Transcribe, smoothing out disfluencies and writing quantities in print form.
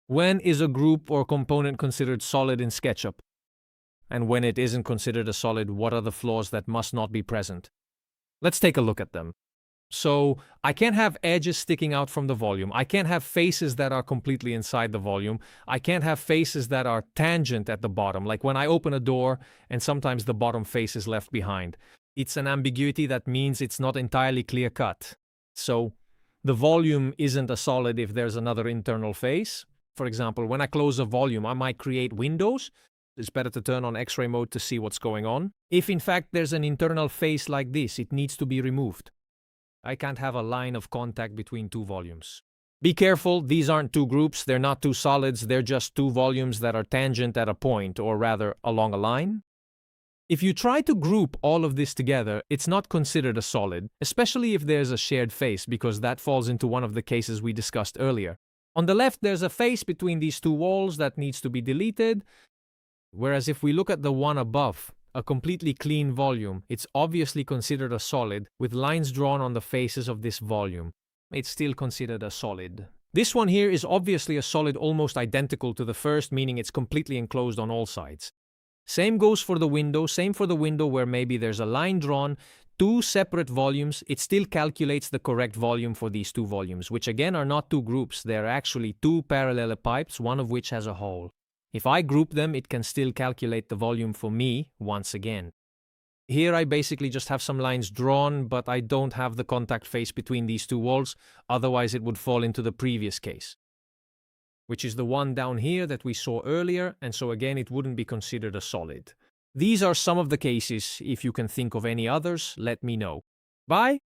When is a group or component considered solid in SketchUp? And when it isn't considered a solid, what are the flaws that must not be present? Let's take a look at them. So, I can't have edges sticking out from the volume. I can't have faces that are completely inside the volume. I can't have faces that are tangent at the bottom, like when I open a door and sometimes the bottom face is left behind. It's an ambiguity that means it's not entirely clear-cut. So, the volume isn't a solid if there's another internal face. For example, when I close a volume, I might create windows. It's better to turn on X-ray mode to see what's going on. If in fact there's an internal face like this, it needs to be removed. I can't have a line of contact between two volumes. Be careful, these aren't two groups, they're not two solids, they're just two volumes that are tangent at a point, or rather, along a line. If you try to group all of this together, it's not considered a solid, especially if there's a shared face, because that falls into one of the cases we discussed earlier. On the left, there's a face between these two walls that needs to be deleted, whereas if we look at the one above, a completely clean volume, it's obviously considered a solid, with lines drawn on the faces of this volume. It's still considered a solid. This one here is obviously a solid almost identical to the first, meaning it's completely enclosed on all sides. Same goes for the window, same for the window where maybe there's a line drawn, two separate volumes, it still calculates the correct volume for these two volumes, which again are not two groups, they're actually two parallelepipes, one of which has a hole. If I group them, it can still calculate the volume for me once again. Here I basically just have some lines drawn, but I don't have the contact face between these two walls, otherwise it would fall into the previous case, which is the one down here that we saw earlier, and so again it wouldn't be considered a solid. These are some of the cases. If you can think of any others, let me know. Bye!